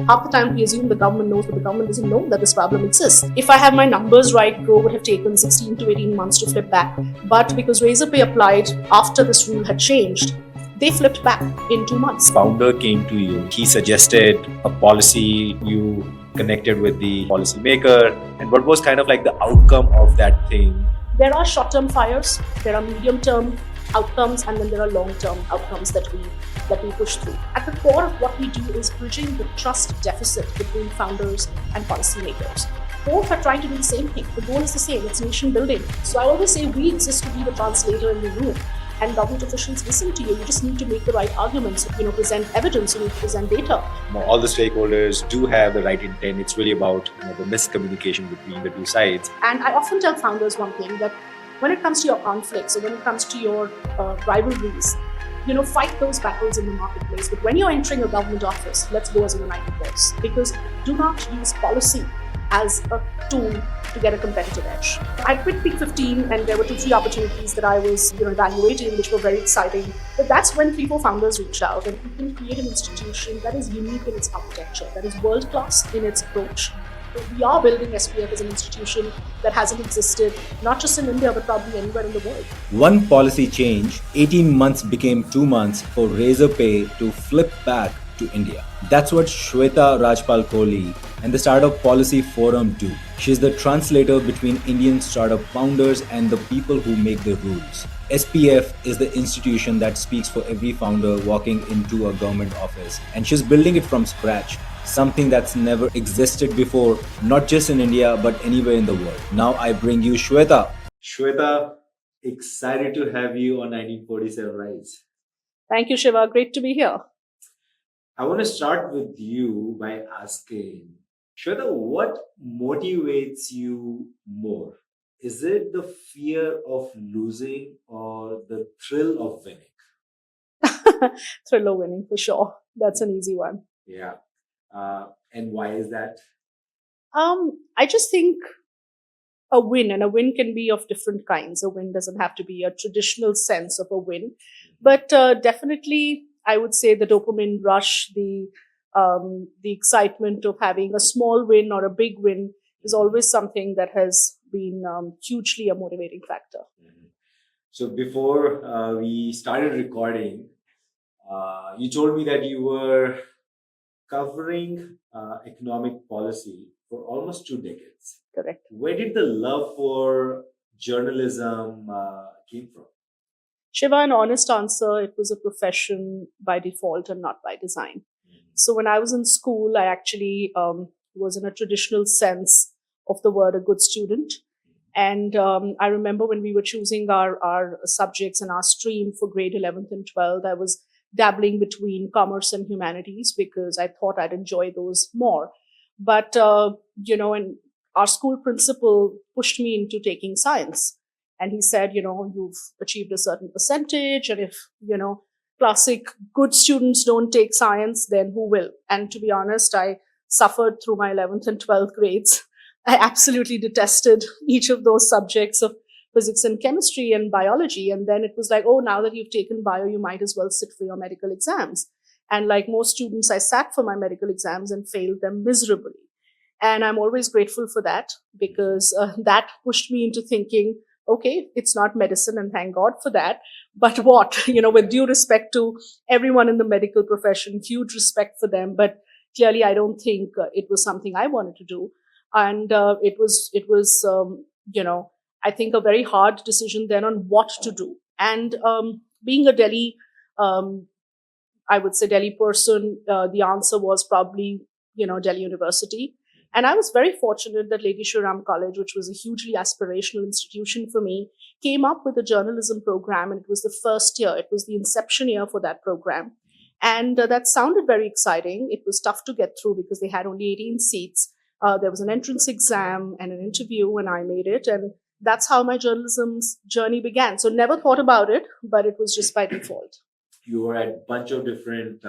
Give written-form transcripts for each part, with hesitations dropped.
Half the time, we assume the government knows, but the government doesn't know that this problem exists. If I have my numbers right, Grow would have taken 16 to 18 months to flip back. But because Razorpay applied after this rule had changed, they flipped back in 2 months. Founder came to you. He suggested a policy. You connected with the policymaker. And what was kind of like the outcome of that thing? There are short-term fires, there are medium-term outcomes, and then there are long-term outcomes that we push through. At the core of what we do is bridging the trust deficit between founders and policymakers. Both are trying to do the same thing. The goal is the same, it's nation building. So I always say we exist to be the translator in the room. And government officials listen to you. You just need to make the right arguments, present evidence, you need to present data. All the stakeholders do have the right intent. It's really about the miscommunication between the two sides. And I often tell founders one thing, that when it comes to your conflicts or when it comes to your rivalries, fight those battles in the marketplace. But when you're entering a government office, let's go as a united force. Because do not use policy as a tool to get a competitive edge. I quit Peak 15 and there were 2-3 opportunities that I was evaluating, which were very exciting. But that's when 3-4 founders reached out, and we can create an institution that is unique in its architecture, that is world-class in its approach. We are building SPF as an institution that hasn't existed, not just in India, but probably anywhere in the world. One policy change, 18 months became 2 months for Razorpay to flip back to India. That's what Shweta Rajpal Kohli and the Startup Policy Forum do. She's the translator between Indian startup founders and the people who make the rules. SPF is the institution that speaks for every founder walking into a government office, and she's building it from scratch, something that's never existed before, not just in India but anywhere in the world. Now I bring you Shweta. Shweta, excited to have you on 1947 Rise. Thank you, Shiva. Great to be here. I want to start with you by asking, Shweta, what motivates you more? Is it the fear of losing or the thrill of winning? Thrill of winning, for sure. That's an easy one. Yeah. And why is that? I just think a win, and a win can be of different kinds. A win doesn't have to be a traditional sense of a win, but definitely I would say the dopamine rush, the excitement of having a small win or a big win is always something that has been hugely a motivating factor. So before we started recording, you told me that you were covering economic policy for almost 2 decades. Correct. Where did the love for journalism came from? Shiva, an honest answer, it was a profession by default and not by design. So when I was in school, I actually was in a traditional sense of the word a good student. And I remember when we were choosing our subjects and our stream for grade 11th and 12th, I was dabbling between commerce and humanities because I thought I'd enjoy those more. But, and our school principal pushed me into taking science. And he said, you've achieved a certain percentage. And if, classic good students don't take science, then who will? And to be honest, I suffered through my 11th and 12th grades. I absolutely detested each of those subjects of physics and chemistry and biology. And then it was like, oh, now that you've taken bio, you might as well sit for your medical exams. And like most students, I sat for my medical exams and failed them miserably. And I'm always grateful for that because that pushed me into thinking, okay, it's not medicine, and thank God for that. But what? With due respect to everyone in the medical profession, huge respect for them. But clearly, I don't think it was something I wanted to do. And it was, I think a very hard decision then on what to do. And being a Delhi, I would say Delhi person, the answer was probably, Delhi University. And I was very fortunate that Lady Shri Ram College, which was a hugely aspirational institution for me, came up with a journalism program. And it was the first year. It was the inception year for that program. And that sounded very exciting. It was tough to get through because they had only 18 seats. There was an entrance exam and an interview, and I made it. And that's how my journalism's journey began. So never thought about it, but it was just by default. You were at a bunch of different,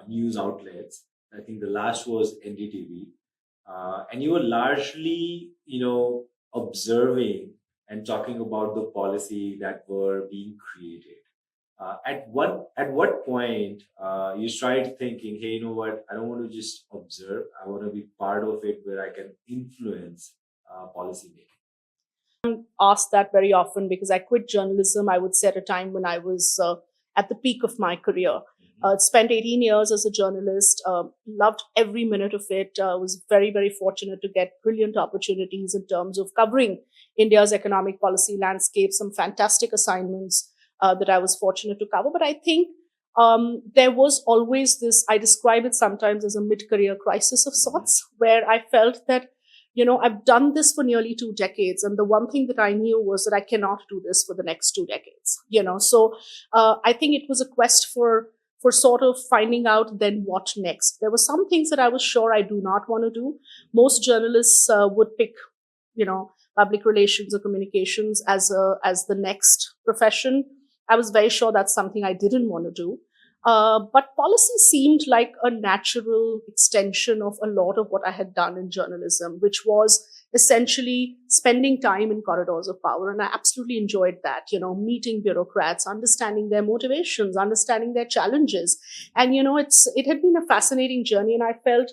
news outlets. I think the last was NDTV. And you were largely, observing and talking about the policy that were being created. At what point you started thinking, hey, you know what? I don't want to just observe. I want to be part of it, where I can influence policy making. Asked that very often because I quit journalism, I would say, at a time when I was at the peak of my career. Spent 18 years as a journalist, loved every minute of it. Was very, very fortunate to get brilliant opportunities in terms of covering India's economic policy landscape, some fantastic assignments that I was fortunate to cover. But I think there was always this, I describe it sometimes as a mid career crisis of sorts, where I felt that I've done this for nearly 2 decades. And the one thing that I knew was that I cannot do this for the next 2 decades, So I think it was a quest for sort of finding out then what next. There were some things that I was sure I do not want to do. Most journalists would pick, public relations or communications as the next profession. I was very sure that's something I didn't want to do. But policy seemed like a natural extension of a lot of what I had done in journalism, which was essentially spending time in corridors of power. And I absolutely enjoyed that, meeting bureaucrats, understanding their motivations, understanding their challenges. And, it had been a fascinating journey. And I felt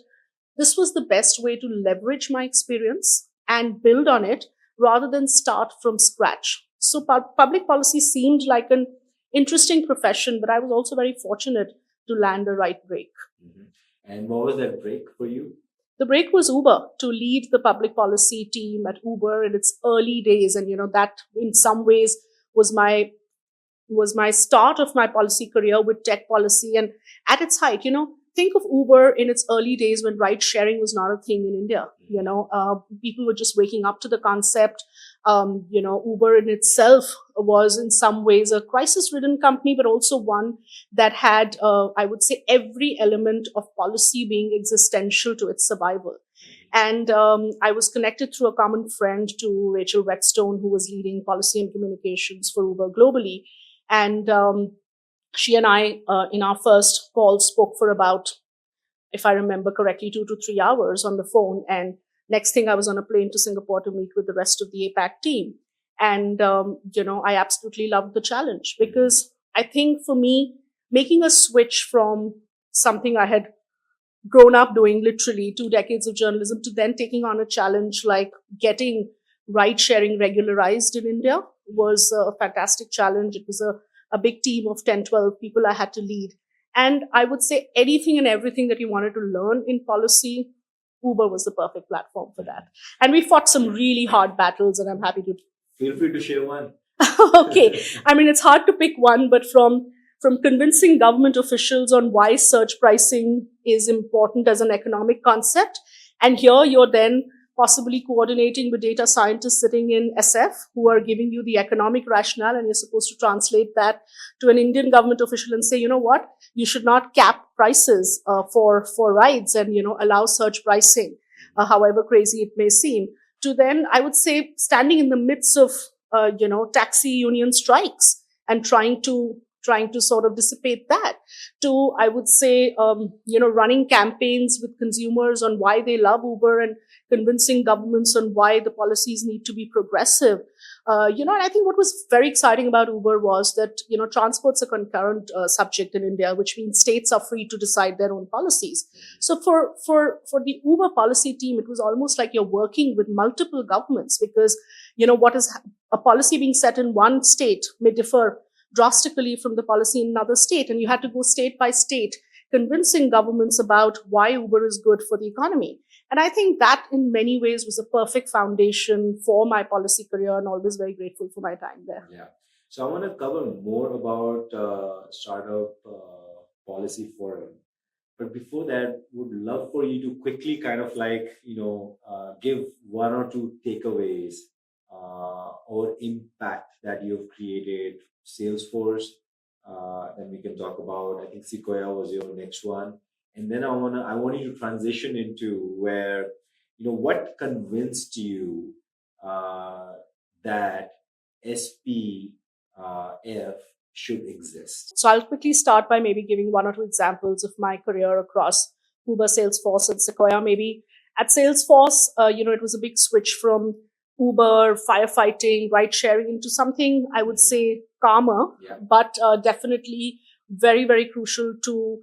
this was the best way to leverage my experience and build on it rather than start from scratch. So public policy seemed like an interesting profession, but I was also very fortunate to land a right break. Mhm. And what was that break for you? The break was Uber, to lead the public policy team at Uber in its early days. And, that in some ways was my start of my policy career with tech policy. And at its height, think of Uber in its early days when ride sharing was not a thing in India. People were just waking up to the concept. Uber in itself was in some ways a crisis-ridden company, but also one that had, I would say, every element of policy being existential to its survival. And I was connected through a common friend to Rachel Whetstone, who was leading policy and communications for Uber globally. And she and I, in our first call, spoke for about, if I remember correctly, 2 to 3 hours on the phone. And next thing, I was on a plane to Singapore to meet with the rest of the APAC team. And, I absolutely loved the challenge, because I think for me, making a switch from something I had grown up doing, literally 2 decades of journalism, to then taking on a challenge like getting ride sharing regularized in India was a fantastic challenge. It was a big team of 10, 12 people I had to lead. And I would say anything and everything that you wanted to learn in policy, Uber was the perfect platform for that. And we fought some really hard battles, and I'm happy to. Feel free to share one. Okay. I mean, it's hard to pick one, but from convincing government officials on why surge pricing is important as an economic concept. And here you're then possibly coordinating with data scientists sitting in SF who are giving you the economic rationale, and you're supposed to translate that to an Indian government official and say, you know what, you should not cap prices for rides and, allow surge pricing, however crazy it may seem. To then, I would say, standing in the midst of, taxi union strikes and trying to sort of dissipate that, to, I would say, running campaigns with consumers on why they love Uber and convincing governments on why the policies need to be progressive. And I think what was very exciting about Uber was that, transport's a concurrent subject in India, which means states are free to decide their own policies. So for the Uber policy team, it was almost like you're working with multiple governments, because, what is a policy being set in one state may differ drastically from the policy in another state. And you had to go state by state, convincing governments about why Uber is good for the economy. And I think that in many ways was a perfect foundation for my policy career, and always very grateful for my time there. Yeah. So I want to cover more about Startup Policy Forum. But before that, would love for you to quickly kind of give one or two takeaways or impact that you've created. Salesforce, then we can talk about, I think Sequoia was your next one. And then I want you to transition into where, what convinced you that SPF should exist? So I'll quickly start by maybe giving one or two examples of my career across Uber, Salesforce, and Sequoia. Maybe at Salesforce, it was a big switch from Uber, firefighting, ride sharing into something, I would say, calmer, Yeah. but definitely very, very crucial to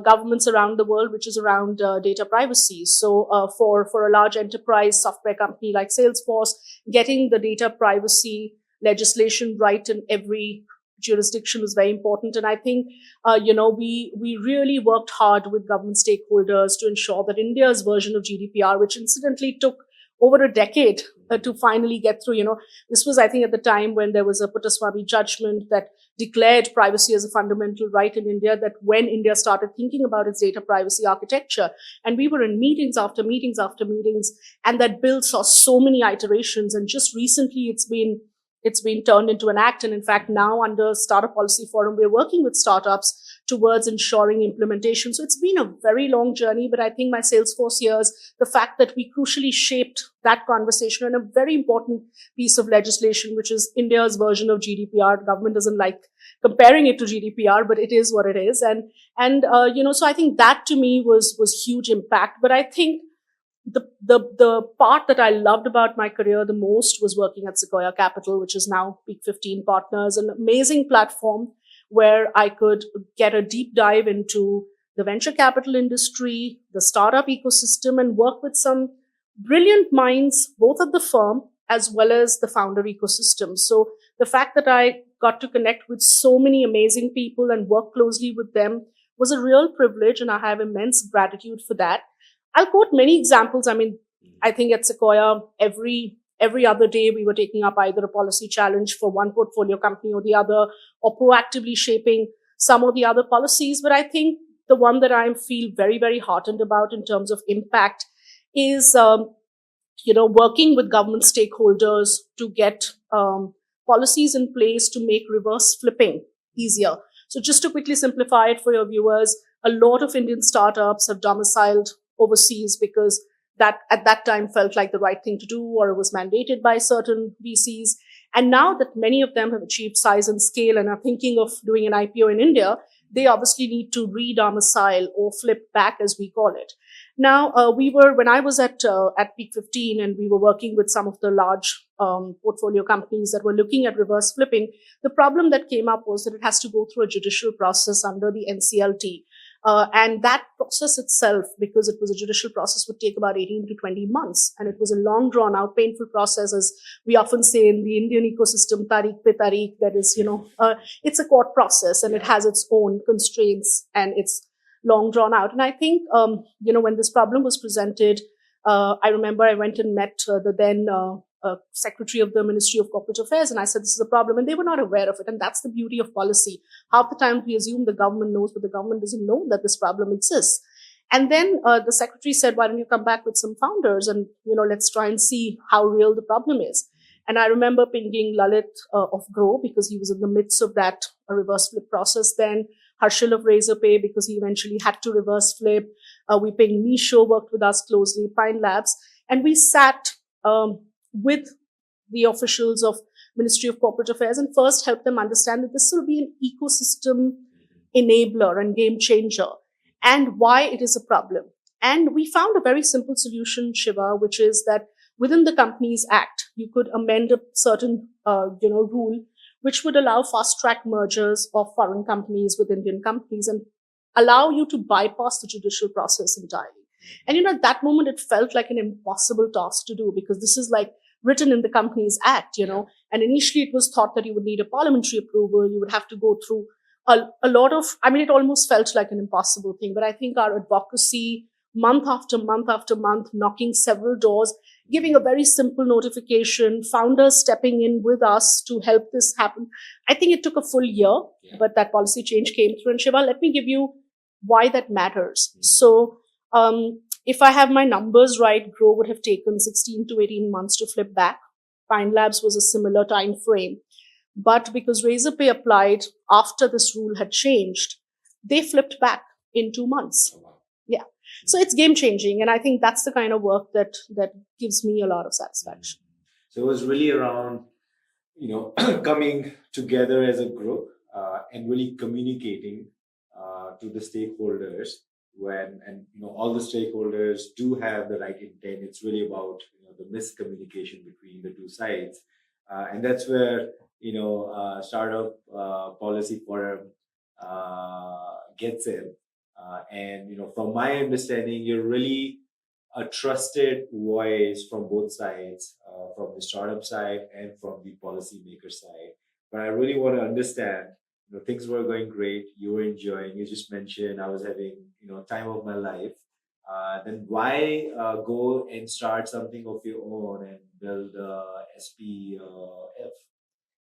governments around the world, which is around data privacy. So for a large enterprise software company like Salesforce, getting the data privacy legislation right in every jurisdiction was very important. And I think, we really worked hard with government stakeholders to ensure that India's version of GDPR, which incidentally took over a decade to finally get through, this was, I think, at the time when there was a Puttaswamy judgment that declared privacy as a fundamental right in India, that when India started thinking about its data privacy architecture, and we were in meetings after meetings after meetings, and that bill saw so many iterations. And just recently it's been turned into an act. And in fact, now under Startup Policy Forum, we're working with startups towards ensuring implementation. So it's been a very long journey, but I think my Salesforce years, the fact that we crucially shaped that conversation and a very important piece of legislation, which is India's version of GDPR. The government doesn't like comparing it to GDPR, but it is what it is. So I think that to me was huge impact. But I think the part that I loved about my career the most was working at Sequoia Capital, which is now Peak 15 Partners, an amazing platform where I could get a deep dive into the venture capital industry, the startup ecosystem, and work with some brilliant minds, both at the firm as well as the founder ecosystem. So the fact that I got to connect with so many amazing people and work closely with them was a real privilege, and I have immense gratitude for that. I'll quote many examples. I mean, I think at Sequoia, every other day we were taking up either a policy challenge for one portfolio company or the other, or proactively shaping some of the other policies. But I think the one that I feel very, very heartened about in terms of impact is, working with government stakeholders to get policies in place to make reverse flipping easier. So just to quickly simplify it for your viewers, a lot of Indian startups have domiciled overseas because that at that time felt like the right thing to do, or it was mandated by certain VCs. And now that many of them have achieved size and scale and are thinking of doing an IPO in India, they obviously need to re-domicile or flip back, as we call it. Now, when I was at Peak 15, and we were working with some of the large portfolio companies that were looking at reverse flipping, the problem that came up was that it has to go through a judicial process under the NCLT. And that process itself, because it was a judicial process, would take about 18 to 20 months. And it was a long, drawn out, painful process, as we often say in the Indian ecosystem, tariq pe tariq, that is, it's a court process and it has its own constraints and it's long drawn out. And I think, when this problem was presented, I remember I went and met the then Secretary of the Ministry of Corporate Affairs, and I said, this is a problem, and they were not aware of it. And that's the beauty of policy. Half the time we assume the government knows, but the government doesn't know that this problem exists. And then the secretary said, why don't you come back with some founders and, let's try and see how real the problem is. And I remember pinging Lalit of Grow, because he was in the midst of that reverse flip process then. Harshil of Razorpay, because he eventually had to reverse flip. We pinged Misho, worked with us closely, Pine Labs. And we sat with the officials of Ministry of Corporate Affairs and first help them understand that this will be an ecosystem enabler and game changer, and why it is a problem. And we found a very simple solution, Shiva, which is that within the Companies Act, you could amend a certain rule which would allow fast-track mergers of foreign companies with Indian companies and allow you to bypass the judicial process entirely. And at that moment, it felt like an impossible task to do, because this is like written in the Companies Act, and initially it was thought that you would need a parliamentary approval. You would have to go through a lot of, it almost felt like an impossible thing. But I think our advocacy, month after month after month, knocking several doors, giving a very simple notification, founders stepping in with us to help this happen. I think it took a full year, but that policy change came through. And Shiva, let me give you why that matters. So, if I have my numbers right, Grow would have taken 16 to 18 months to flip back. Pine Labs was a similar time frame. But because Razorpay applied after this rule had changed, they flipped back in 2 months. Yeah. So it's game changing. And I think that's the kind of work that gives me a lot of satisfaction. So it was really around, coming together as a group and really communicating to the stakeholders all the stakeholders do have the right intent. It's really about the miscommunication between the two sides, and that's where startup policy forum gets in. And from my understanding, you're really a trusted voice from both sides, from the startup side and from the policymaker side. But I really want to understand, things were going great, you were enjoying, you just mentioned I was having, time of my life. Then why go and start something of your own and build SPF?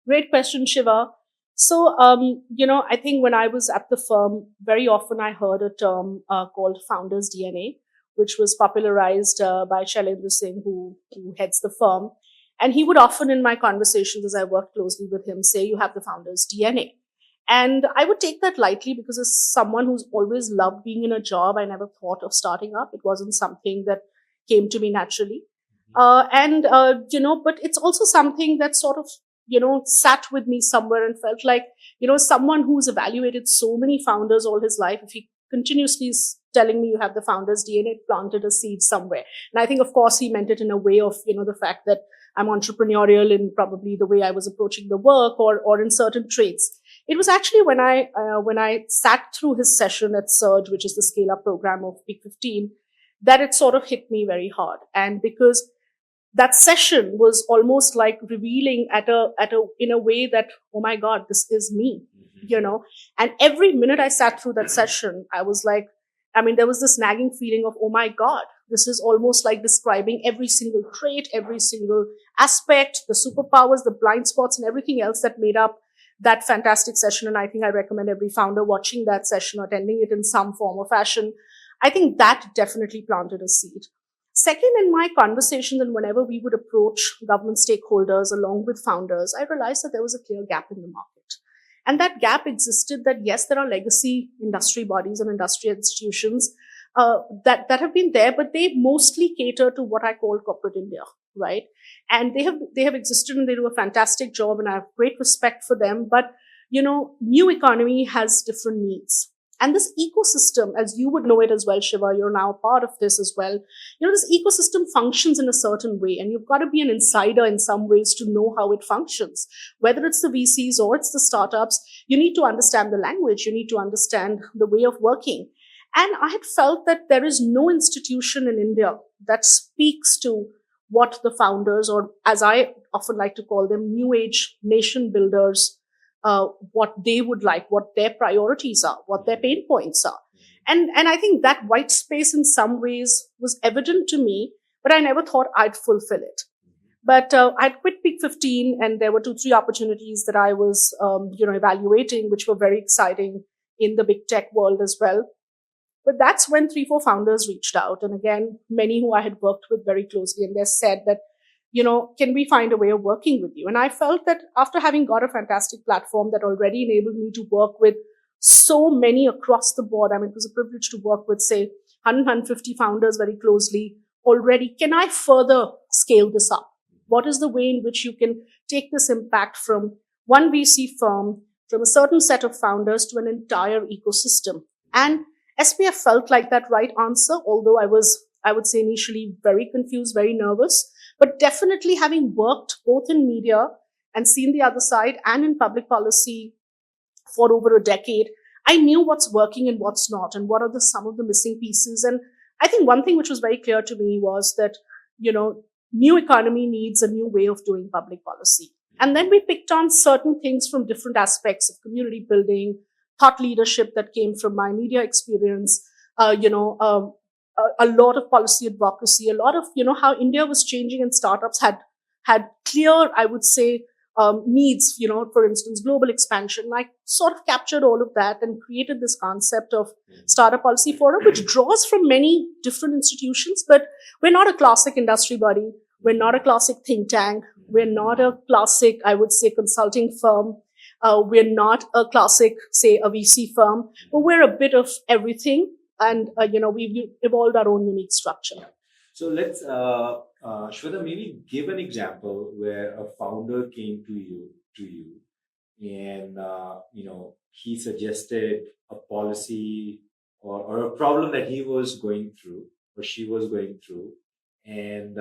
Great question, Shiva. So, I think when I was at the firm, very often I heard a term called founder's DNA, which was popularized by Shailendra Singh, who heads the firm. And he would often, in my conversations as I worked closely with him, say, "You have the founder's DNA." And I would take that lightly because, as someone who's always loved being in a job, I never thought of starting up. It wasn't something that came to me naturally. But it's also something that sort of, sat with me somewhere and felt like, someone who's evaluated so many founders all his life, if he continuously is telling me you have the founder's DNA, it planted a seed somewhere. And I think, of course, he meant it in a way of, the fact that I'm entrepreneurial in probably the way I was approaching the work or in certain traits. It was actually when I sat through his session at Surge, which is the scale up program of Peak 15, that it sort of hit me very hard. And because that session was almost like revealing in a way that, oh my God, this is me, and every minute I sat through that session, I was like, there was this nagging feeling of, oh my God, this is almost like describing every single trait, every single aspect, the superpowers, the blind spots, and everything else that made up that fantastic session. And I think I recommend every founder watching that session, attending it in some form or fashion. I think that definitely planted a seed. Second, in my conversations and whenever we would approach government stakeholders along with founders, I realized that there was a clear gap in the market. And that gap existed that, yes, there are legacy industry bodies and industry institutions that have been there, but they mostly cater to what I call corporate India, right? And they have existed and they do a fantastic job and I have great respect for them. But, new economy has different needs. And this ecosystem, as you would know it as well, Shiva, you're now a part of this as well. This ecosystem functions in a certain way, and you've got to be an insider in some ways to know how it functions. Whether it's the VCs or it's the startups, you need to understand the language, you need to understand the way of working. And I had felt that there is no institution in India that speaks to what the founders, or as I often like to call them, new age nation builders, what they would like, what their priorities are, what their pain points are. And I think that white space in some ways was evident to me, but I never thought I'd fulfill it. But I'd quit Peak 15 and there were 2-3 opportunities that I was, evaluating, which were very exciting in the big tech world as well. But that's when 3-4 founders reached out. And again, many who I had worked with very closely, and they said that, can we find a way of working with you? And I felt that after having got a fantastic platform that already enabled me to work with so many across the board, it was a privilege to work with, say, 150 founders very closely already. Can I further scale this up? What is the way in which you can take this impact from one VC firm, from a certain set of founders to an entire ecosystem? And SPF felt like that right answer, although I would say initially very confused, very nervous. But definitely having worked both in media and seen the other side and in public policy for over a decade, I knew what's working and what's not and what are some of the missing pieces. And I think one thing which was very clear to me was that, new economy needs a new way of doing public policy. And then we picked on certain things from different aspects of community building, thought leadership that came from my media experience, a lot of policy advocacy, a lot of, how India was changing and startups had clear, I would say, needs, for instance, global expansion. I sort of captured all of that and created this concept of Startup Policy Forum, which draws from many different institutions, but we're not a classic industry body. We're not a classic think tank. We're not a classic, I would say, consulting firm. We're not a classic, say, a VC firm, but we're a bit of everything. And, we've evolved our own unique structure. Yeah. So let's, Shweta, maybe give an example where a founder came to you and, he suggested a policy or a problem that he was going through or she was going through. And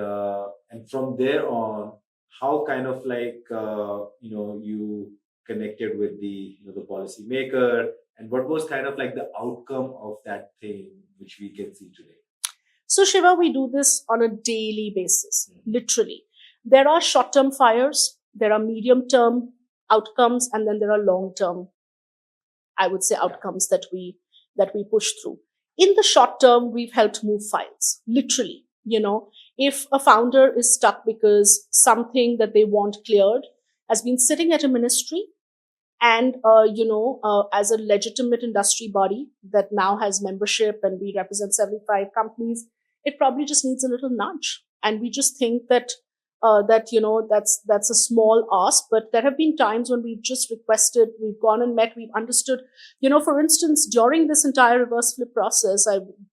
from there on, how kind of like you connected with the policy maker, and what was kind of like the outcome of that thing which we can see today? So, Shiva, we do this on a daily basis, literally. There are short term fires, there are medium term outcomes, and then there are long term, I would say, outcomes that we push through. In the short term, we've helped move files, literally. If a founder is stuck because something that they want cleared has been sitting at a ministry, and as a legitimate industry body that now has membership and we represent 75 companies, it probably just needs a little nudge. And we just think that that's a small ask, but there have been times when we've just requested, we've gone and met, we've understood. For instance, during this entire reverse flip process,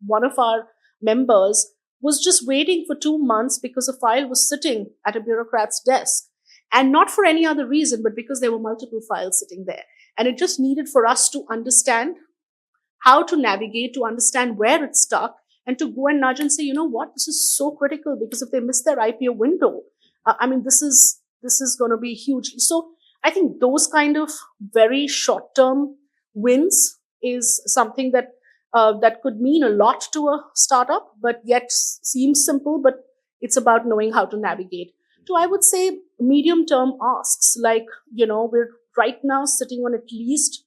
one of our members was just waiting for 2 months because a file was sitting at a bureaucrat's desk, and not for any other reason, but because there were multiple files sitting there. And it just needed for us to understand how to navigate, to understand where it's stuck, and to go and nudge and say, you know what, this is so critical, because if they miss their IPO window, this is going to be huge. So I think those kind of very short-term wins is something that could mean a lot to a startup, but yet seems simple, but it's about knowing how to navigate. To, I would say, medium-term asks, like, we're right now sitting on at least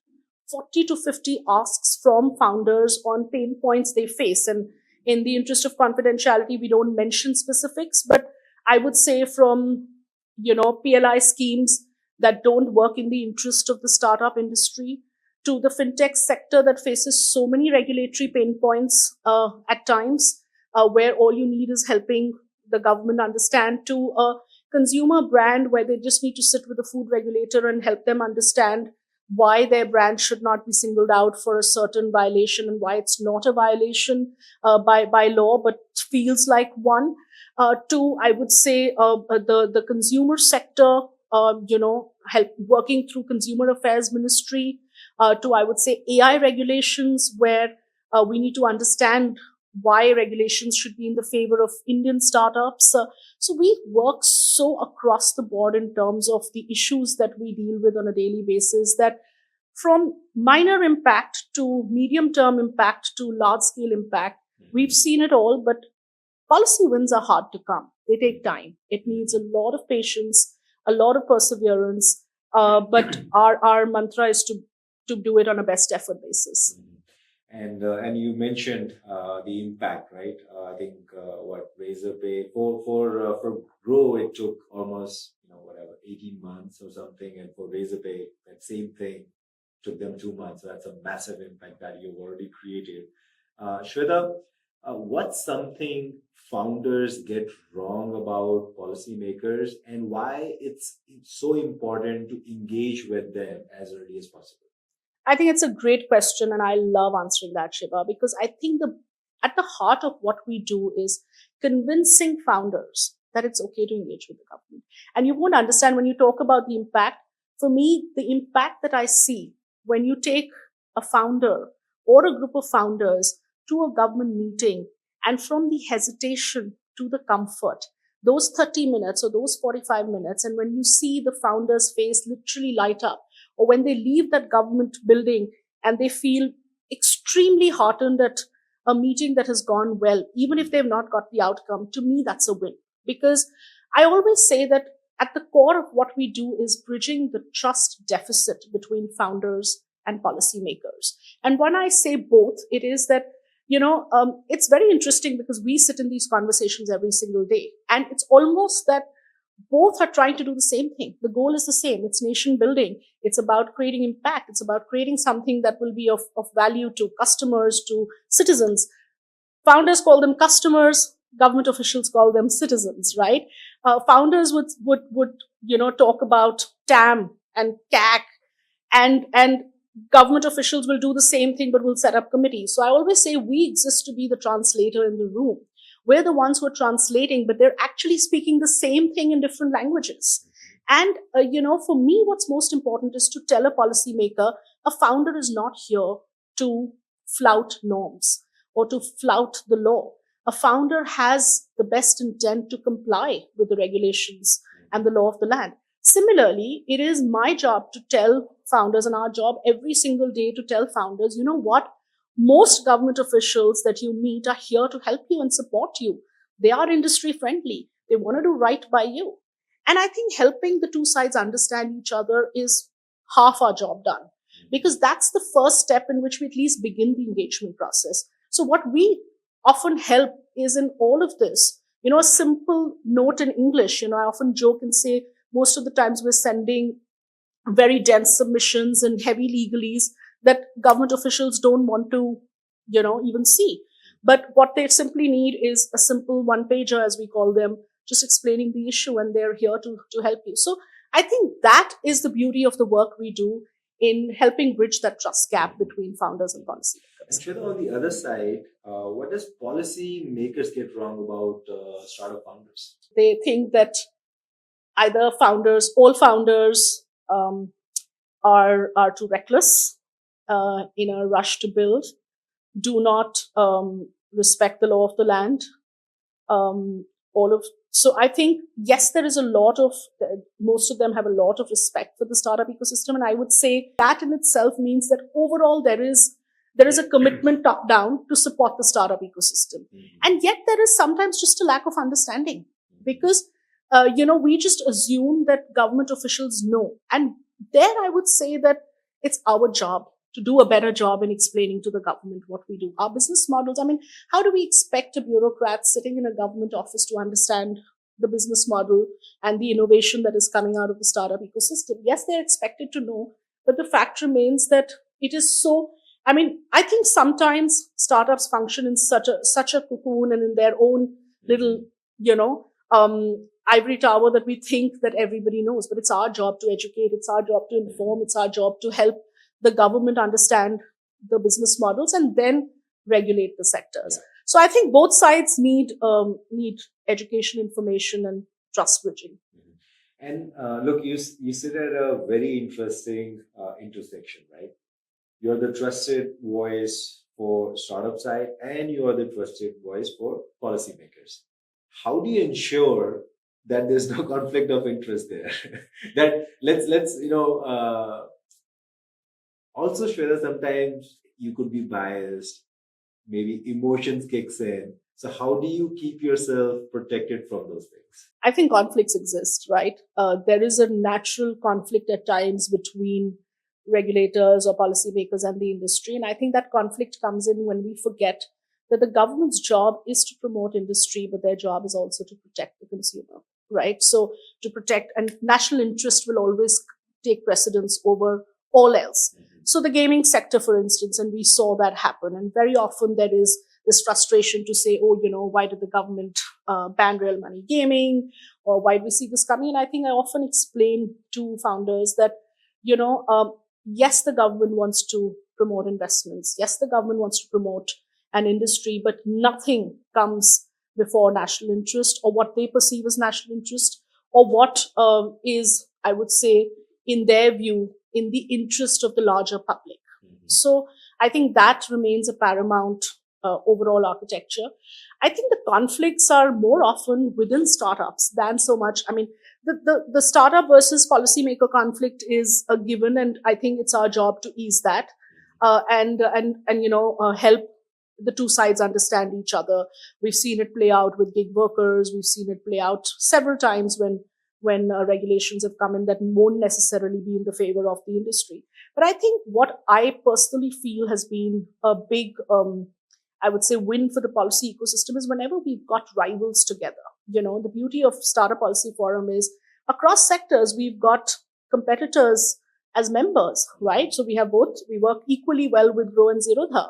40 to 50 asks from founders on pain points they face. And in the interest of confidentiality, we don't mention specifics, but I would say from, PLI schemes that don't work in the interest of the startup industry, to the fintech sector that faces so many regulatory pain points at times, where all you need is helping the government understand, to a consumer brand where they just need to sit with a food regulator and help them understand why their brand should not be singled out for a certain violation and why it's not a violation by law, but feels like one. To, I would say, the consumer sector, help working through Consumer Affairs Ministry, to, I would say, AI regulations, where we need to understand why regulations should be in the favor of Indian startups. So we work so across the board in terms of the issues that we deal with on a daily basis, that from minor impact to medium-term impact to large-scale impact, we've seen it all. But policy wins are hard to come. They take time. It needs a lot of patience, a lot of perseverance. But our mantra is to do it on a best effort basis. And you mentioned the impact, right? I think what Razorpay for Grow, it took almost 18 months or something, and for Razorpay that same thing took them 2 months. So that's a massive impact that you've already created. Shweta, what's something founders get wrong about policymakers, and why it's so important to engage with them as early as possible? I think it's a great question, and I love answering that, Shiva, because I think at the heart of what we do is convincing founders that it's okay to engage with the government. And you won't understand when you talk about the impact. For me, the impact that I see when you take a founder or a group of founders to a government meeting, and from the hesitation to the comfort, those 30 minutes or those 45 minutes, and when you see the founder's face literally light up, or when they leave that government building and they feel extremely heartened at a meeting that has gone well, even if they've not got the outcome, to me, that's a win. Because I always say that at the core of what we do is bridging the trust deficit between founders and policymakers. And when I say both, it is that, it's very interesting because we sit in these conversations every single day. And it's almost that both are trying to do the same thing. The goal is the same. It's nation building. It's about creating impact. It's about creating something that will be of value to customers, to citizens. Founders call them customers. Government officials call them citizens, right? Founders would talk about TAM and CAC, and government officials will do the same thing, but will set up committees. So I always say we exist to be the translator in the room. We're the ones who are translating, but they're actually speaking the same thing in different languages. And, for me, what's most important is to tell a policymaker, a founder is not here to flout norms or to flout the law. A founder has the best intent to comply with the regulations and the law of the land. Similarly, it is my job to tell founders, and our job every single day to tell founders, you know what? Most government officials that you meet are here to help you and support you. They are industry friendly. They want to do right by you. And I think helping the two sides understand each other is half our job done, because that's the first step in which we at least begin the engagement process. So what we often help is in all of this, you know, a simple note in English. You know, I often joke and say most of the times we're sending very dense submissions and heavy legalese that government officials don't want to, you know, even see. But what they simply need is a simple one pager, as we call them, just explaining the issue, and they're here to help you. So I think that is the beauty of the work we do in helping bridge that trust gap between founders and And policymakers. Shweta, on the other side, what does policy makers get wrong about startup founders? They think that either founders, all founders, are too reckless in a rush to build, do not respect the law of the land. So I think, yes, there is a lot of, most of them have a lot of respect for the startup ecosystem. And I would say that in itself means that overall there is a commitment top down to support the startup ecosystem. And yet there is sometimes just a lack of understanding, because, we just assume that government officials know. And there I would say that it's our job to do a better job in explaining to the government what we do. Our business models, I mean, how do we expect a bureaucrat sitting in a government office to understand the business model and the innovation that is coming out of the startup ecosystem? Yes, they're expected to know, but the fact remains that it is so, I mean, I think sometimes startups function in such a cocoon and in their own little, ivory tower, that we think that everybody knows. But it's our job to educate, it's our job to inform, it's our job to help the government understand the business models and then regulate the sectors. Yeah. So I think both sides need education, information, and trust bridging. And look, you sit at a very interesting intersection, right? You're the trusted voice for startup side, and you are the trusted voice for policymakers. How do you ensure that there's no conflict of interest there? That let's also, Shweta, sometimes you could be biased, maybe emotions kicks in. So how do you keep yourself protected from those things? I think conflicts exist, right? There is a natural conflict at times between regulators or policymakers and the industry. And I think that conflict comes in when we forget that the government's job is to promote industry, but their job is also to protect the consumer, right? So to protect, and national interest will always take precedence over all else. So the gaming sector, for instance, and we saw that happen. And very often there is this frustration to say, oh, why did the government ban real money gaming? Or why do we see this coming? And I think I often explain to founders that, yes, the government wants to promote investments. Yes, the government wants to promote an industry, but nothing comes before national interest, or what they perceive as national interest, or what is, I would say, in their view, in the interest of the larger public. So I think that remains a paramount overall architecture. I think the conflicts are more often within startups than so much. I mean, the startup versus policymaker conflict is a given, and I think it's our job to ease that and help the two sides understand each other. We've seen it play out with gig workers. We've seen it play out several times when regulations have come in that won't necessarily be in the favor of the industry. But I think what I personally feel has been a big, I would say, win for the policy ecosystem is whenever we've got rivals together. The beauty of Startup Policy Forum is across sectors, we've got competitors as members, right? So we have both. We work equally well with Grow and Zerodha.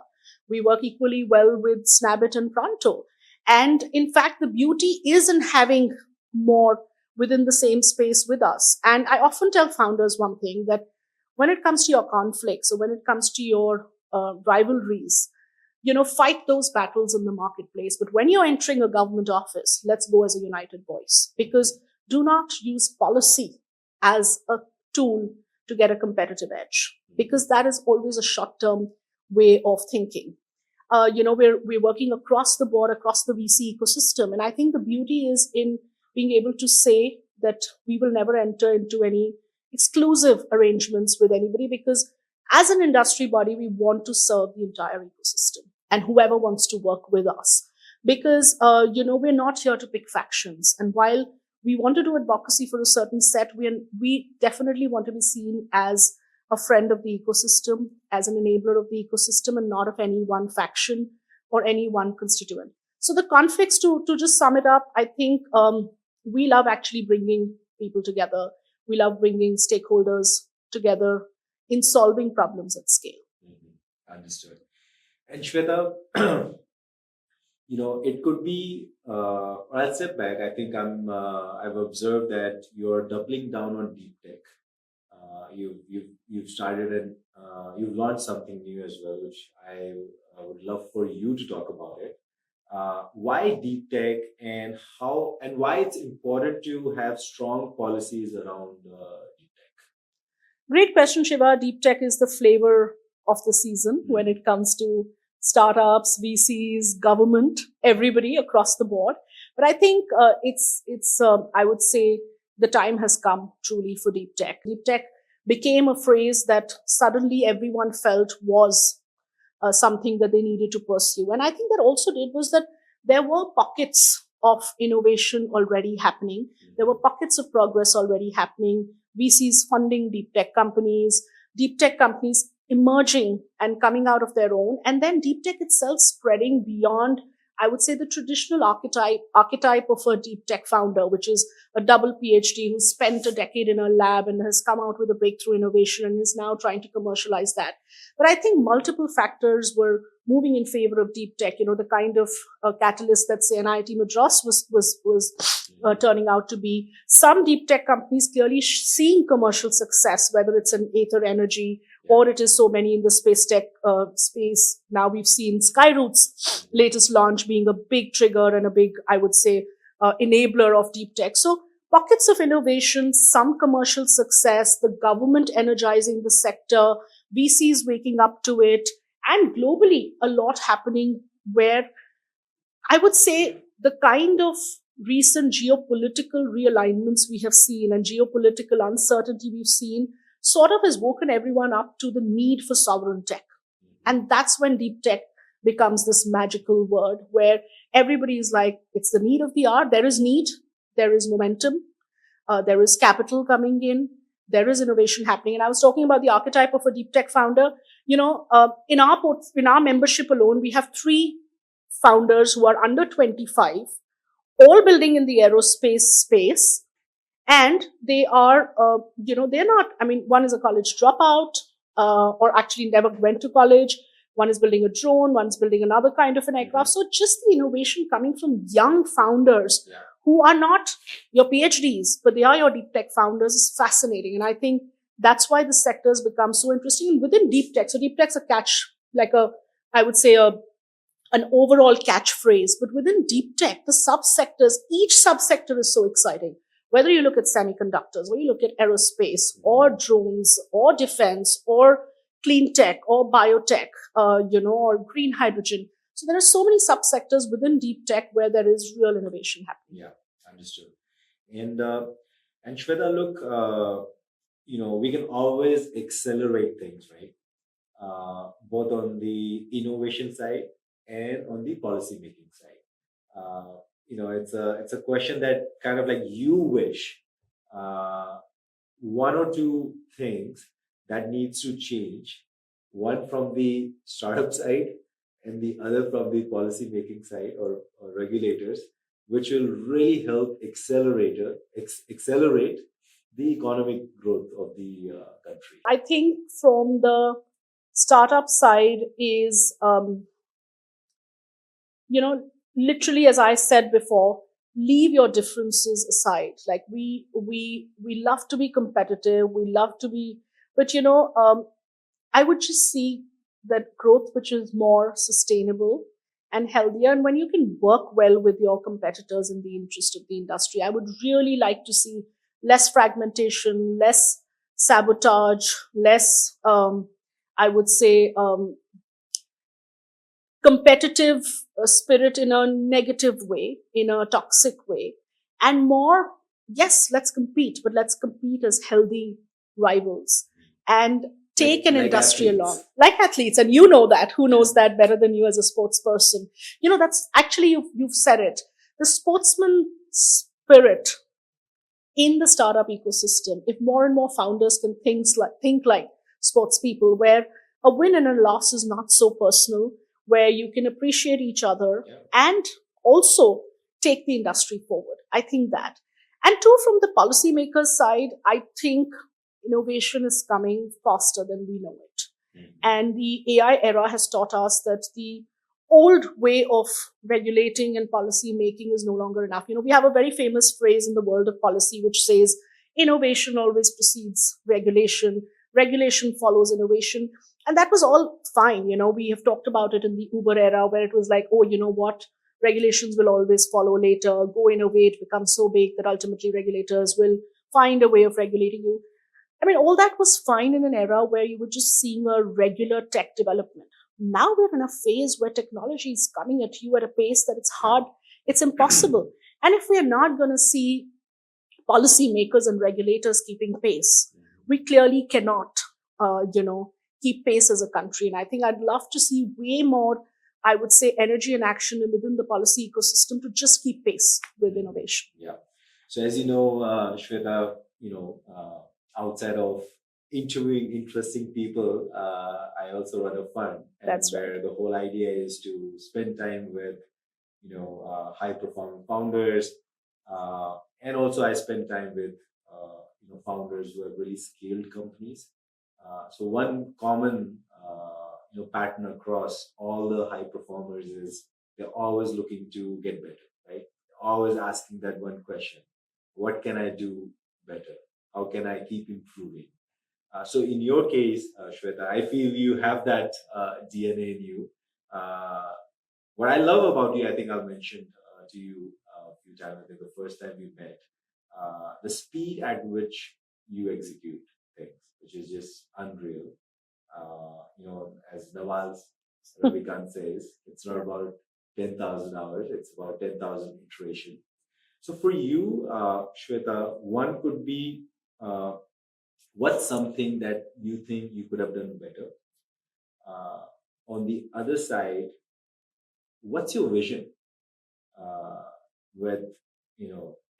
We work equally well with Snabit and Pronto. And in fact, the beauty is in having more within the same space with us. And I often tell founders one thing, that when it comes to your conflicts, or when it comes to your rivalries, fight those battles in the marketplace. But when you're entering a government office, let's go as a united voice, because do not use policy as a tool to get a competitive edge, because that is always a short-term way of thinking. We're working across the board, across the VC ecosystem. And I think the beauty is in being able to say that we will never enter into any exclusive arrangements with anybody, because as an industry body, we want to serve the entire ecosystem and whoever wants to work with us. Because, we're not here to pick factions. And while we want to do advocacy for a certain set, we definitely want to be seen as a friend of the ecosystem, as an enabler of the ecosystem, and not of any one faction or any one constituent. So the conflicts, to just sum it up, I think we love actually bringing people together. We love bringing stakeholders together in solving problems at scale. Understood. And Shweta, it could be, or I'll step back. I think I've observed that you're doubling down on deep tech. You've started and you've launched something new as well, which I would love for you to talk about it. Why deep tech, and how, and why it's important to have strong policies around deep tech? Great question, Shiva. Deep tech is the flavor of the season when it comes to startups, VCs, government, everybody across the board. But I think I would say the time has come truly for deep tech. Deep tech became a phrase that suddenly everyone felt was something that they needed to pursue. And I think that also did was that there were pockets of innovation already happening. There were pockets of progress already happening. VCs funding deep tech companies emerging and coming out of their own, and then deep tech itself spreading beyond, I would say, the traditional archetype of a deep tech founder, which is a double PhD who spent a decade in a lab and has come out with a breakthrough innovation and is now trying to commercialize that. But I think multiple factors were moving in favor of deep tech. The kind of catalyst that, say, NIT Madras was turning out to be. Some deep tech companies clearly seeing commercial success, whether it's in Aether Energy or it is so many in the space tech space. Now we've seen Skyroot's latest launch being a big trigger and a big, I would say, enabler of deep tech. So pockets of innovation, some commercial success, the government energizing the sector, VCs waking up to it, and globally a lot happening where I would say the kind of recent geopolitical realignments we have seen and geopolitical uncertainty we've seen sort of has woken everyone up to the need for sovereign tech. And that's when deep tech becomes this magical word where everybody is like, it's the need of the hour. There is need, there is momentum, there is capital coming in, there is innovation happening. And I was talking about the archetype of a deep tech founder. In our membership alone, we have 3 founders who are under 25, all building in the aerospace space. And they are, they're not, one is a college dropout, or actually never went to college. One is building a drone, one's building another kind of an aircraft. So just the innovation coming from young founders who are not your PhDs, but they are your deep tech founders is fascinating. And I think that's why the sector has become so interesting. And within deep tech, so deep tech's I would say an overall catchphrase, but within deep tech, the subsectors, each subsector is so exciting. Whether you look at semiconductors, whether you look at aerospace or drones or defense or clean tech or biotech, or green hydrogen. So there are so many subsectors within deep tech where there is real innovation happening. Yeah, understood. And Shweta, look, we can always accelerate things, right? Both on the innovation side and on the policy making side. It's a question that kind of like you wish 1 or 2 things that needs to change, one from the startup side and the other from the policy making side or regulators, which will really help accelerate the economic growth of the country. I think from the startup side is, literally, as I said before, leave your differences aside. Like we love to be competitive. We love to be, but I would just see that growth which is more sustainable and healthier. And when you can work well with your competitors in the interest of the industry, I would really like to see less fragmentation, less sabotage, less, I would say, competitive spirit in a negative way, in a toxic way, and more yes, let's compete, but let's compete as healthy rivals and take an like industry athletes. along, like athletes. And you know that. Who knows that better than you as a sports person? You know, that's actually, you've said it. The sportsman spirit in the startup ecosystem, if more and more founders can think like sports people, where a win and a loss is not so personal, where you can appreciate each other Yeah. and also take the industry forward. I think that. And two, from the policymakers side, I think innovation is coming faster than we know it. And the AI era has taught us that the old way of regulating and policy making is no longer enough. You know, we have a very famous phrase in the world of policy which says innovation always precedes regulation, regulation follows innovation. And that was all fine. You know, we have talked about it in the Uber era where it was like, oh, you know what? Regulations will always follow later. Go innovate, become so big that ultimately regulators will find a way of regulating you. I mean, all that was fine in an era where you were just seeing a regular tech development. Now we're in a phase where technology is coming at you at a pace that it's hard, it's impossible. And if we're not going to see policymakers and regulators keeping pace, we clearly cannot, keep pace as a country. And I think I'd love to see way more, I would say, energy and action within the policy ecosystem to just keep pace with innovation. Yeah. So as you know, Shweta, outside of interviewing interesting people, I also run a fund, and That's right. where the whole idea is to spend time with, high performing founders, and also I spend time with, founders who have really scaled companies. So one common, pattern across all the high performers is they're always looking to get better, right? Always asking that one question: what can I do better? How can I keep improving? So in your case, Shweta, I feel you have that DNA in you. What I love about you, I think I've mentioned to you a few times, I think the first time we met, the speed at which you execute things, which is just unreal. As Nawaz Ravikant says, it's not about 10,000 hours, it's about 10,000 iterations. So for you, Shweta, one could be, what's something that you think you could have done better? On the other side, what's your vision with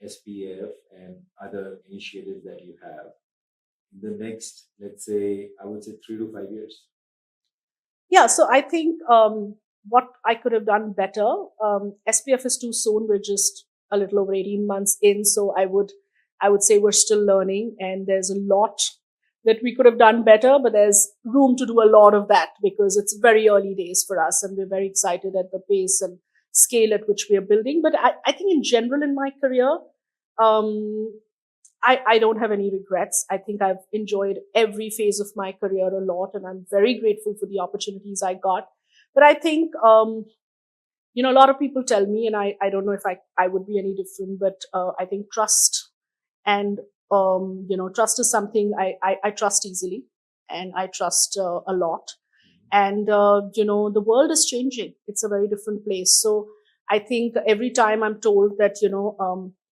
SPF and other initiatives that you have in the next, let's say, I would say 3 to 5 years? Yeah, so I think what I could have done better, SPF is too soon. We're just a little over 18 months in. So I would say we're still learning, and there's a lot that we could have done better, but there's room to do a lot of that because it's very early days for us and we're very excited at the pace and scale at which we are building. But I think in general in my career, I don't have any regrets. I think I've enjoyed every phase of my career a lot, and I'm very grateful for the opportunities I got. But I think, a lot of people tell me, and I don't know if I would be any different, but I think trust and, trust is something I trust easily, and I trust a lot. And, the world is changing. It's a very different place. So I think every time I'm told that,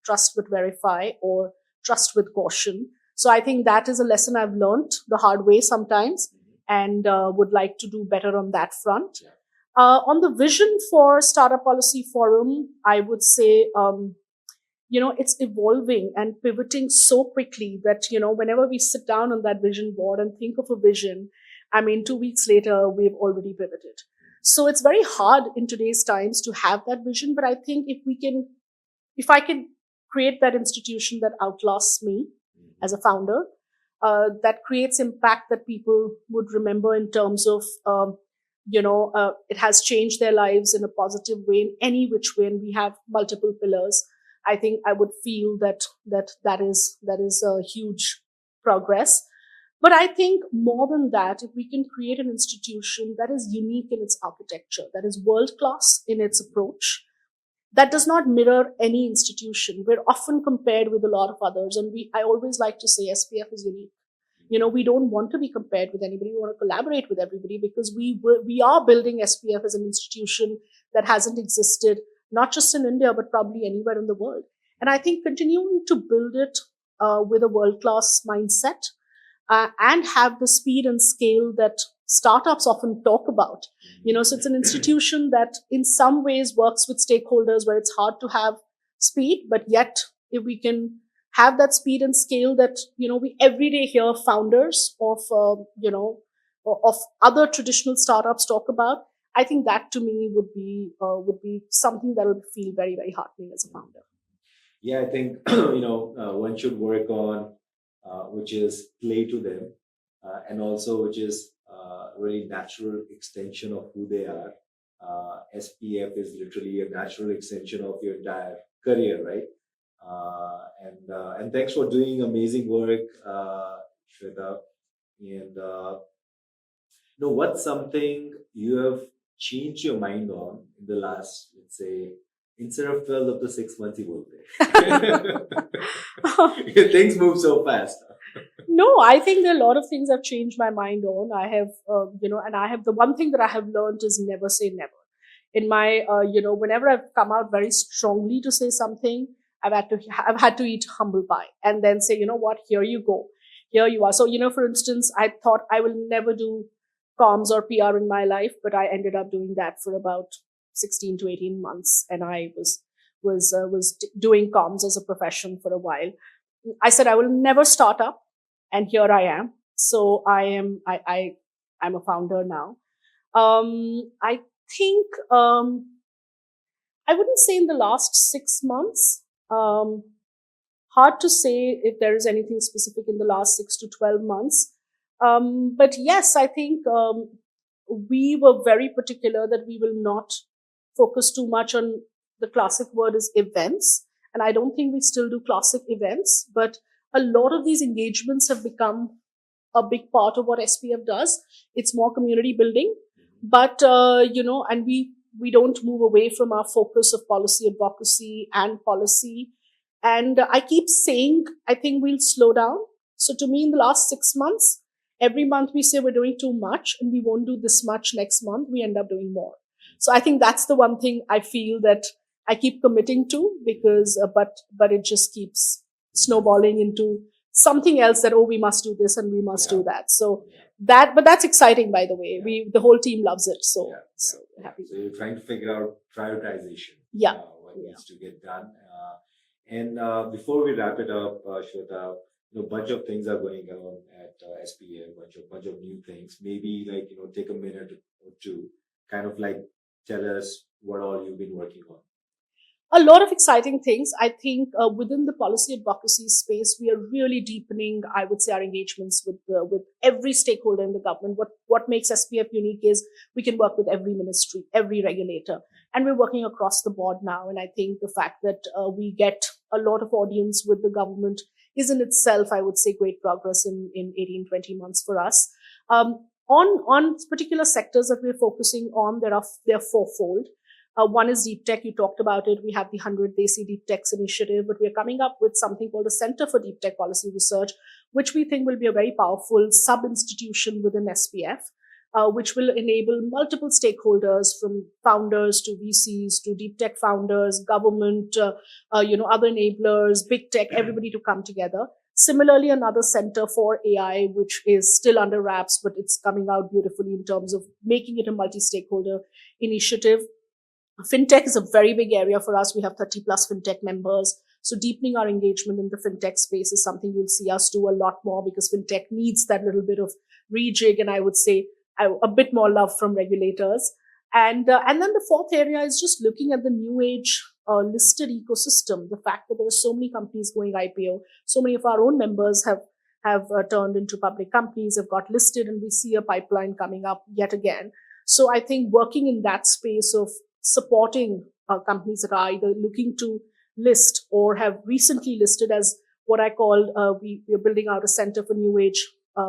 trust but verify, or trust with caution. So I think that is a lesson I've learned the hard way sometimes, and would like to do better on that front. Yeah. On the vision for Startup Policy Forum, I would say, it's evolving and pivoting so quickly that, whenever we sit down on that vision board and think of a vision, 2 weeks later, we've already pivoted. So it's very hard in today's times to have that vision. But I think if I can create that institution that outlasts me as a founder, that creates impact that people would remember in terms of, it has changed their lives in a positive way in any which way, and we have multiple pillars. I think I would feel that is a huge progress. But I think more than that, if we can create an institution that is unique in its architecture, that is world class in its approach, that does not mirror any institution. We're often compared with a lot of others, and I always like to say SPF is unique. We don't want to be compared with anybody. We want to collaborate with everybody because we are building SPF as an institution that hasn't existed, not just in India, but probably anywhere in the world. And I think continuing to build it with a world-class mindset and have the speed and scale that startups often talk about. So it's an institution that in some ways works with stakeholders where it's hard to have speed, but yet if we can have that speed and scale that, we every day hear founders of, of other traditional startups talk about, I think that to me would be something that would feel very, very heartening as a founder. Yeah, I think one should work on which is play to them, and also which is really natural extension of who they are. SPF is literally a natural extension of your entire career, right? And thanks for doing amazing work, Shweta. And what's something you have changed your mind on in the last, let's say, instead of 12 up to 6 months you worked there? Things move so fast. No, I think there are a lot of things I've changed my mind on. I have, and I have the one thing that I have learned is never say never. In my, whenever I've come out very strongly to say something, I've had to eat humble pie and then say, you know what, here you go. Here you are. So, for instance, I thought I will never do comms or PR in my life, but I ended up doing that for about 16 to 18 months. And I was doing comms as a profession for a while. I said, I will never start up. And here I am. So I'm a founder now. I think, I wouldn't say in the last 6 months, hard to say if there is anything specific in the last 6 to 12 months. But yes, I think, we were very particular that we will not focus too much on the classic word is events. And I don't think we still do classic events, but a lot of these engagements have become a big part of what SPF does. It's more community building, but, and we don't move away from our focus of policy advocacy and policy. And I keep saying, I think we'll slow down. So to me, in the last 6 months, every month we say we're doing too much and we won't do this much next month. We end up doing more. So I think that's the one thing I feel that I keep committing to because, but it just keeps snowballing into something else that, we must do this and we must do that. So but that's exciting, by the way. The whole team loves it. So, so happy. So you're trying to figure out prioritization. What needs to get done. And before we wrap it up, Shweta, a bunch of things are going on at SPF, bunch of new things. Maybe take a minute or two, kind of tell us what all you've been working on. A lot of exciting things. I think within the policy advocacy space, we are really deepening, I would say, our engagements with every stakeholder in the government. What makes SPF unique is we can work with every ministry, every regulator, and we're working across the board now. And I think the fact that we get a lot of audience with the government is in itself, I would say, great progress in 18, 20 months for us. On particular sectors that we're focusing on, they're fourfold. One is deep tech. You talked about it. We have the 100 Desi Deep Techs initiative, but we're coming up with something called the Center for Deep Tech Policy Research, which we think will be a very powerful sub-institution within SPF, which will enable multiple stakeholders from founders to VCs to deep tech founders, government, other enablers, big tech, everybody to come together. Similarly, another center for AI, which is still under wraps, but it's coming out beautifully in terms of making it a multi-stakeholder initiative. Fintech is a very big area for us. We have 30 plus fintech members. So deepening our engagement in the fintech space is something you'll see us do a lot more because fintech needs that little bit of rejig and I would say a bit more love from regulators. And then the fourth area is just looking at the new age listed ecosystem. The fact that there are so many companies going IPO, so many of our own members have turned into public companies, have got listed, and we see a pipeline coming up yet again. So I think working in that space of supporting companies that are either looking to list or have recently listed as what I call, we are building out a center for new age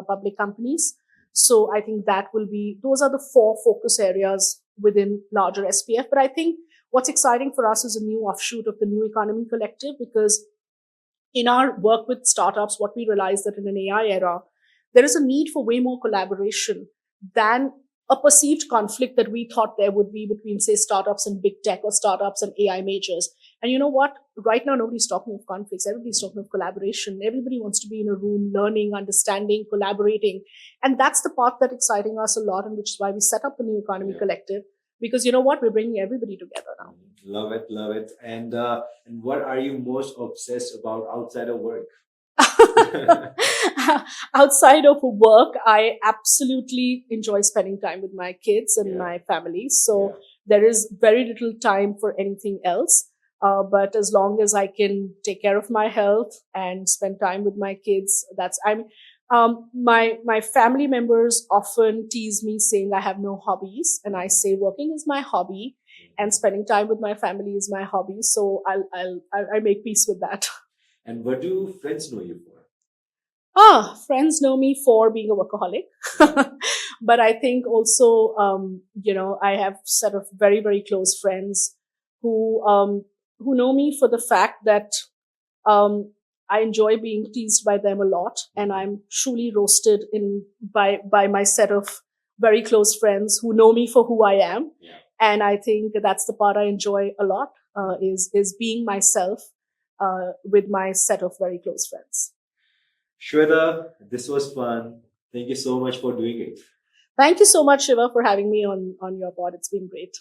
public companies. So I think those are the 4 focus areas within larger SPF. But I think what's exciting for us is a new offshoot of the New Economy Collective, because in our work with startups, what we realized that in an AI era, there is a need for way more collaboration than a perceived conflict that we thought there would be between, say, startups and big tech or startups and AI majors. And you know what? Right now, nobody's talking of conflicts. Everybody's talking of collaboration. Everybody wants to be in a room, learning, understanding, collaborating. And that's the part that's exciting us a lot, and which is why we set up the New Economy Yeah. Collective. Because you know what? We're bringing everybody together now. Love it, love it. And what are you most obsessed about outside of work? Outside of work, I absolutely enjoy spending time with my kids and Yeah. my family. So Yeah. there is very little time for anything else. But as long as I can take care of my health and spend time with my kids, my family members often tease me saying I have no hobbies, and I say working is my hobby, and spending time with my family is my hobby. So I'll make peace with that. And what do friends know you for? Friends know me for being a workaholic. But I think also, I have set of very, very close friends who know me for the fact that, I enjoy being teased by them a lot, and I'm truly roasted by my set of very close friends who know me for who I am. Yeah. And I think that's the part I enjoy a lot, is being myself, with my set of very close friends. Shweta, this was fun. Thank you so much for doing it. Thank you so much, Shiva, for having me on your pod. It's been great.